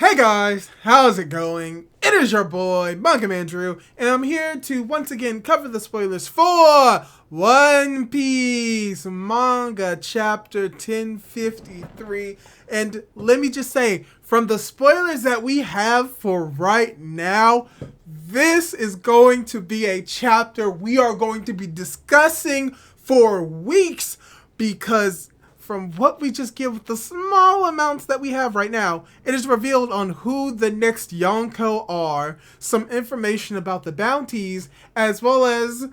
Hey guys, how's it going? It is your boy, Manga Andrew, and I'm here to once again cover the spoilers for One Piece Manga Chapter 1053. And let me just say, from the spoilers that we have for right now, this is going to be a chapter we are going to be discussing for weeks, because from what we just get with the small amounts that we have right now, it is revealed on who the next Yonko are, some information about the bounties, as well as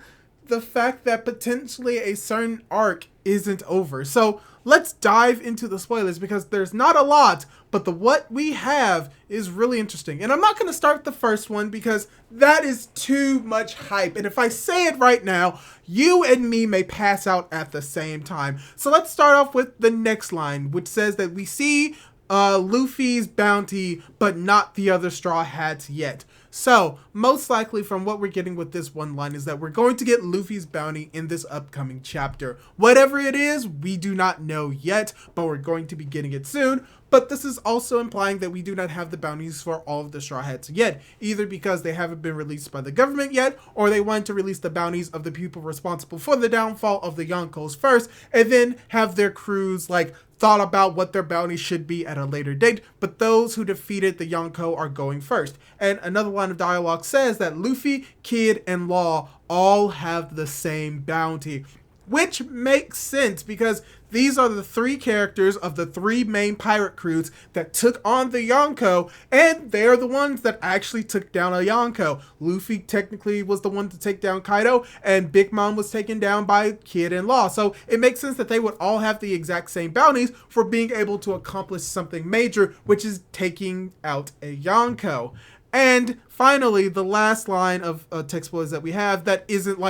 the fact that potentially a certain arc isn't over. So let's dive into the spoilers, because there's not a lot, but what we have is really interesting. And I'm not going to start the first one because that is too much hype. And if I say it right now, you and me may pass out at the same time. So let's start off with the next line, which says that we see Luffy's bounty, but not the other Straw Hats yet. So, most likely from what we're getting with this one line is that we're going to get Luffy's bounty in this upcoming chapter. Whatever it is, we do not know yet, but we're going to be getting it soon. But this is also implying that we do not have the bounties for all of the Straw Hats yet, either because they haven't been released by the government yet, or they want to release the bounties of the people responsible for the downfall of the Yonkos first, and then have their crews thought about what their bounty should be at a later date, but those who defeated the Yonko are going first. And another line of dialogue says that Luffy, Kid, and Law all have the same bounty, which makes sense because these are the three characters of the three main pirate crews that took on the Yonko, and they're the ones that actually took down a Yonko. Luffy technically was the one to take down Kaido, and Big Mom was taken down by Kid and Law. So it makes sense that they would all have the exact same bounties for being able to accomplish something major, which is taking out a Yonko. And finally, the last line of text spoilers that we have that isn't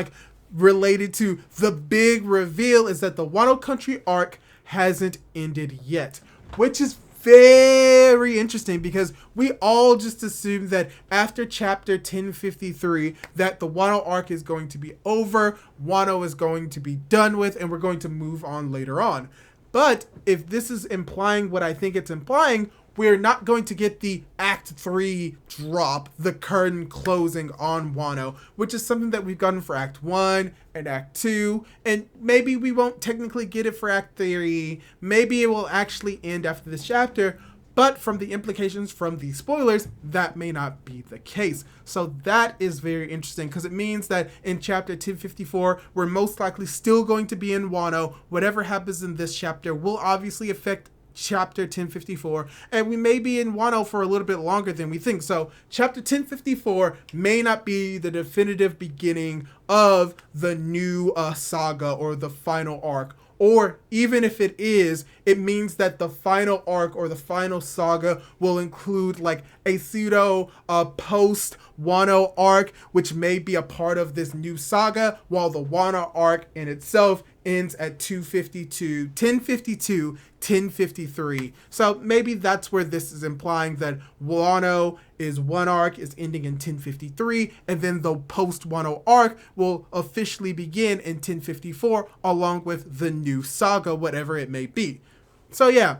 related to the big reveal is that the Wano Country arc hasn't ended yet, which is very interesting because we all just assumed that after chapter 1053 that the Wano arc is going to be over, Wano is going to be done with, and we're going to move on later on. But if this is implying what I think it's implying, we're not going to get the Act 3 drop, the curtain closing on Wano, which is something that we've gotten for Act 1 and Act 2, and maybe we won't technically get it for Act 3, maybe it will actually end after this chapter, but from the implications from the spoilers, that may not be the case. So that is very interesting because it means that in chapter 1054, we're most likely still going to be in Wano. Whatever happens in this chapter will obviously affect chapter 1054, and we may be in Wano for a little bit longer than we think. So chapter 1054 may not be the definitive beginning of the new saga or the final arc. Or even if it is, it means that the final arc or the final saga will include a pseudo post Wano arc, which may be a part of this new saga, while the Wano arc in itself ends at 1053. So maybe that's where this is implying that Wano is one arc is ending in 1053, and then the post Wano arc will officially begin in 1054 along with the new saga, whatever it may be. So yeah,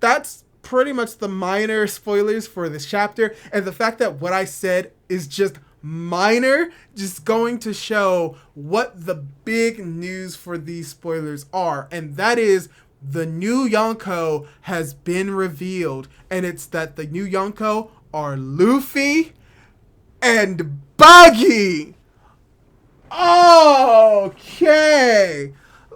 that's pretty much the minor spoilers for this chapter, and the fact that what I said is just minor, just going to show what the big news for these spoilers are, and that is the new Yonko has been revealed, and it's that the new Yonko are Luffy and Buggy. Okay.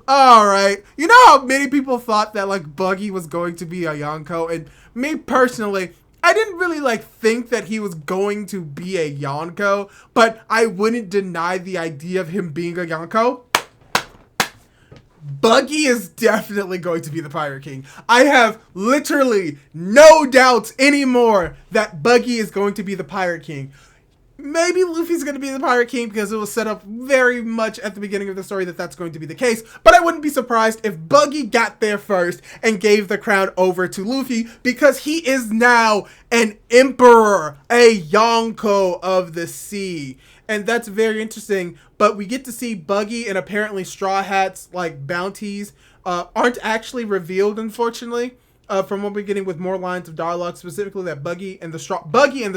Alright. You know how many people thought that Buggy was going to be a Yonko, and me personally, I didn't really think that he was going to be a Yonko, but I wouldn't deny the idea of him being a Yonko. Buggy is definitely going to be the Pirate King. I have literally no doubts anymore that Buggy is going to be the Pirate King. Maybe Luffy's going to be the Pirate King because it was set up very much at the beginning of the story that that's going to be the case. But I wouldn't be surprised if Buggy got there first and gave the crown over to Luffy, because he is now an emperor, a Yonko of the sea. And that's very interesting. But we get to see Buggy and apparently Straw Hats bounties aren't actually revealed, unfortunately. from what we're getting with more lines of dialogue, specifically that Buggy and the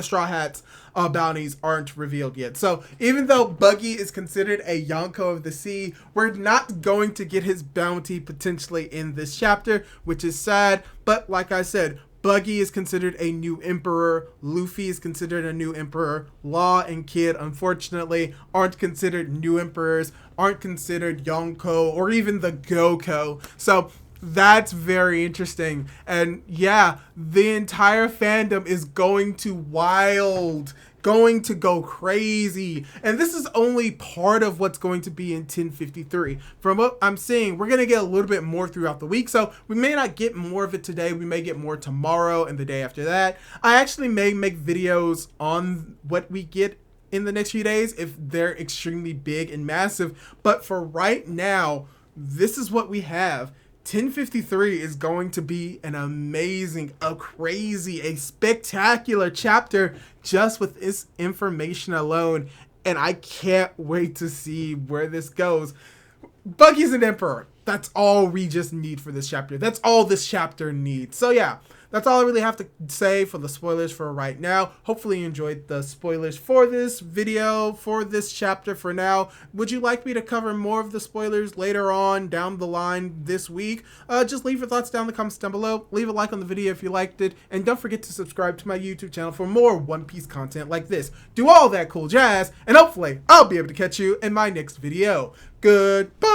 Straw Hats bounties aren't revealed yet. So even though Buggy is considered a Yonko of the Sea, we're not going to get his bounty potentially in this chapter, which is sad. But like I said, Buggy is considered a new emperor. Luffy is considered a new emperor. Law and Kid, unfortunately, aren't considered new emperors, aren't considered Yonko or even the Goko. So that's very interesting. And yeah, the entire fandom is going to go crazy. And this is only part of what's going to be in 1053. From what I'm seeing, we're going to get a little bit more throughout the week. So we may not get more of it today. We may get more tomorrow and the day after that. I actually may make videos on what we get in the next few days if they're extremely big and massive. But for right now, this is what we have. 1053 is going to be an amazing, a crazy, a spectacular chapter just with this information alone. And I can't wait to see where this goes. Buggy's an emperor. That's all we just need for this chapter. That's all this chapter needs. So yeah, that's all I really have to say for the spoilers for right now. Hopefully you enjoyed the spoilers for this video, for this chapter for now. Would you like me to cover more of the spoilers later on down the line this week? Just leave your thoughts down in the comments down below. Leave a like on the video if you liked it. And don't forget to subscribe to my YouTube channel for more One Piece content like this. Do all that cool jazz, and hopefully I'll be able to catch you in my next video. Goodbye!